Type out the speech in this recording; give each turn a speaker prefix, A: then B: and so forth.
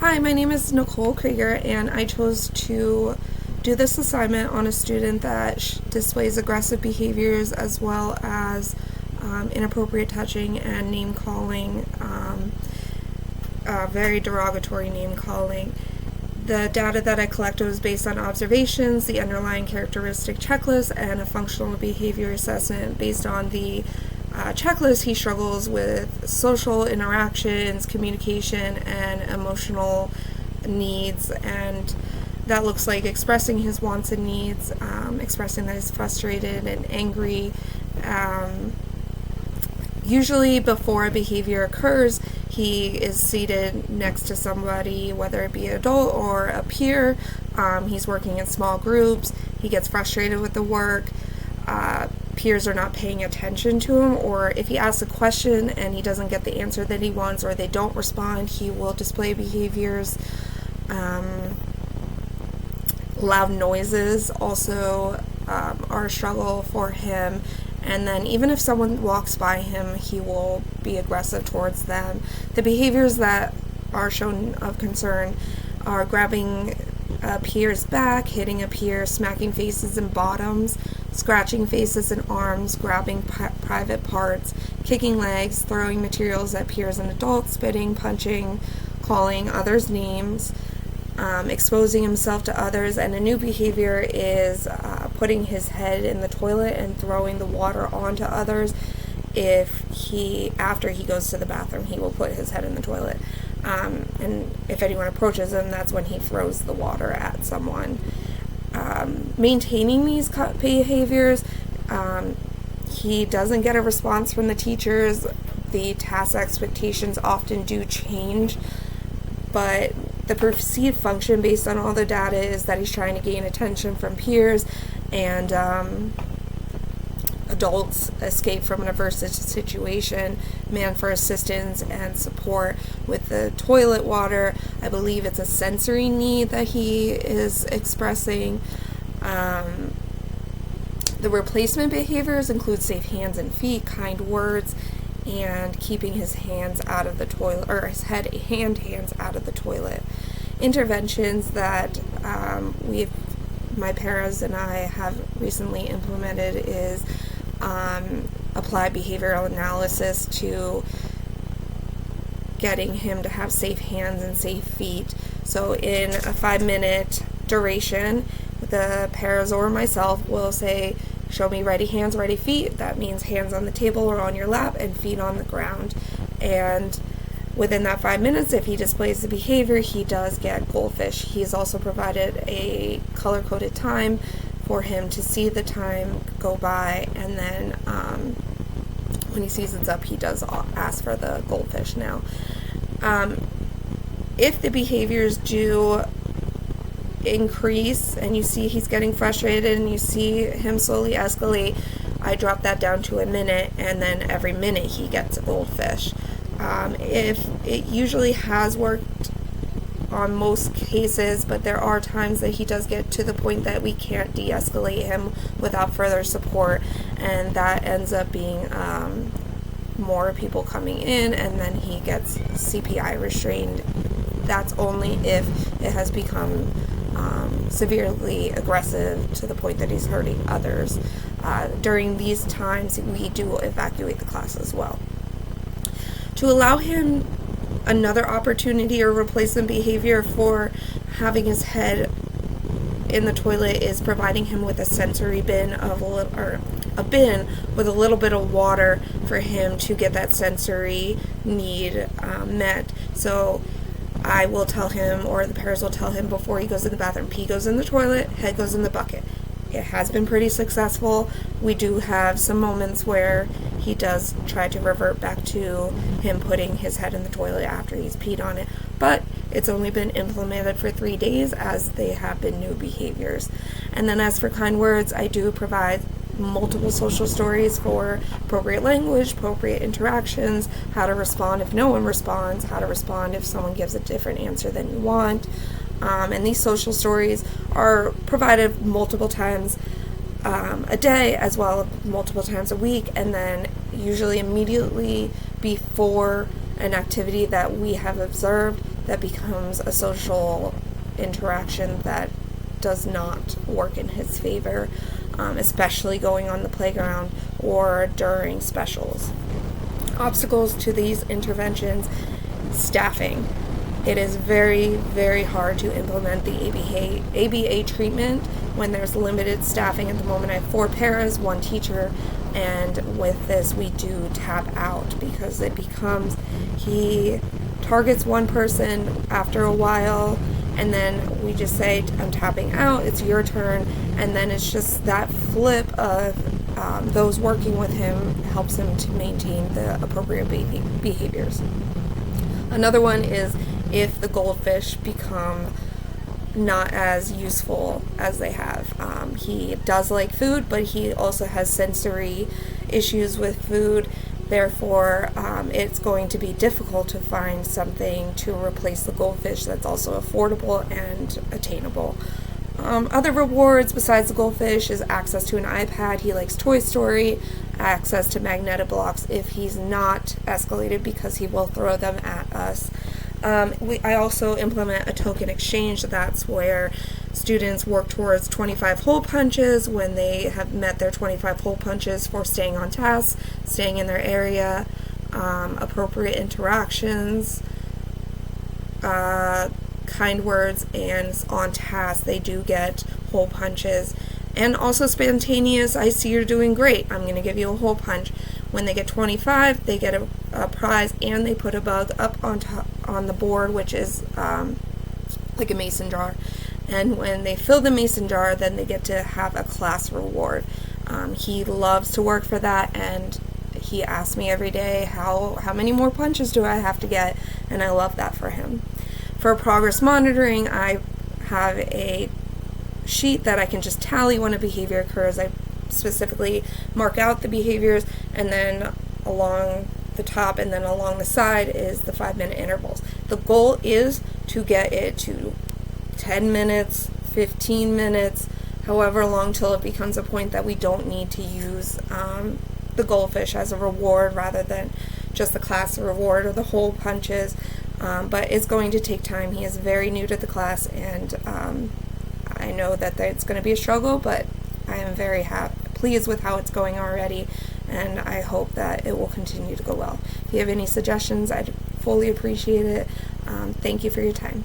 A: Hi, my name is Nicole Krieger, and I chose to do this assignment on a student that displays aggressive behaviors as well as inappropriate touching and name calling, very derogatory name calling. The data that I collected was based on observations, the underlying characteristic checklist, and a functional behavior assessment. Based on the checklist, he struggles with social interactions, communication, and emotional needs, and that looks like expressing his wants and needs, expressing that he's frustrated and angry. Usually before a behavior occurs, he is seated next to somebody, whether it be an adult or a peer. He's working in small groups. He gets frustrated with the work. Peers are not paying attention to him, or if he asks a question and he doesn't get the answer that he wants, or they don't respond, he will display behaviors. Loud noises also are a struggle for him. And then even if someone walks by him, he will be aggressive towards them. The behaviors that are shown of concern are grabbing a peer's back, hitting a peer, smacking faces and bottoms, scratching faces and arms, grabbing private parts, kicking legs, throwing materials at peers and adults, spitting, punching, calling others names, exposing himself to others. And a new behavior is putting his head in the toilet and throwing the water onto others. After he goes to the bathroom, he will put his head in the toilet. And if anyone approaches him, that's when he throws the water at someone. Maintaining these behaviors, he doesn't get a response from the teachers. The task expectations often do change, but the perceived function based on all the data is that he's trying to gain attention from peers, and adults escape from an adverse situation, demand for assistance and support. With the toilet water, I believe it's a sensory need that he is expressing. The replacement behaviors include safe hands and feet, kind words, and keeping his hands out of the toilet, or his hands out of the toilet. Interventions that my paras and I have recently implemented is applied behavioral analysis to getting him to have safe hands and safe feet. So in a 5-minute duration, the paras or myself will say, show me ready hands, ready feet. That means hands on the table or on your lap and feet on the ground. And within that 5 minutes, if he displays the behavior, he does get goldfish. He's also provided a color-coded time for him to see the time go by, and then when he sees it's up, he does ask for the goldfish now. If the behaviors do increase and you see he's getting frustrated and you see him slowly escalate, I drop that down to a minute, and then every minute he gets a goldfish. If it usually has worked on most cases, but there are times that he does get to the point that we can't de-escalate him without further support, and that ends up being more people coming in, and then he gets CPI restrained. That's only if it has become severely aggressive to the point that he's hurting others. During these times, we do evacuate the class as well. To allow him another opportunity or replacement behavior for having his head in the toilet is providing him with a sensory bin or a bin with a little bit of water for him to get that sensory need met. So I will tell him, or the parents will tell him before he goes to the bathroom, pee goes in the toilet, head goes in the bucket. It has been pretty successful. We do have some moments where he does try to revert back to him putting his head in the toilet after he's peed on it, but it's only been implemented for 3 days as they have been new behaviors. And then as for kind words, I do provide multiple social stories for appropriate language, appropriate interactions, how to respond if no one responds, how to respond if someone gives a different answer than you want. And these social stories are provided multiple times a day, as well as multiple times a week, and then usually immediately before an activity that we have observed, that becomes a social interaction that does not work in his favor, especially going on the playground or during specials. Obstacles to these interventions: staffing. It is very, very hard to implement the ABA treatment when there's limited staffing. At the moment, I have 4 paras, 1 teacher, and with this we do tap out because it becomes, he targets one person after a while, and then we just say, I'm tapping out, it's your turn, and then it's just that flip of those working with him helps him to maintain the appropriate behaviors. Another one is if the goldfish become not as useful as they have. He does like food, but he also has sensory issues with food. Therefore, it's going to be difficult to find something to replace the goldfish that's also affordable and attainable. Other rewards besides the goldfish is access to an iPad. He likes Toy Story, access to magnetic blocks if he's not escalated, because he will throw them at us. I also implement a token exchange. That's where students work towards 25 hole punches when they have met their 25 hole punches for staying on task, staying in their area, appropriate interactions, kind words, and on task they do get hole punches. And also spontaneous, I see you're doing great, I'm going to give you a hole punch. When they get 25, they get a prize, and they put a bug up on the board, which is like a mason jar. And when they fill the mason jar, then they get to have a class reward. He loves to work for that, and he asks me every day, how many more punches do I have to get? And I love that for him. For progress monitoring, I have a sheet that I can just tally when a behavior occurs. I specifically mark out the behaviors, and then along the top and then along the side is the 5-minute intervals. The goal is to get it to 10 minutes, 15 minutes, however long, till it becomes a point that we don't need to use the goldfish as a reward rather than just the class reward or the hole punches. But it's going to take time. He is very new to the class, and I know that it's going to be a struggle, but I am very pleased with how it's going already, and I hope that it will continue to go well. If you have any suggestions, I'd fully appreciate it. Thank you for your time.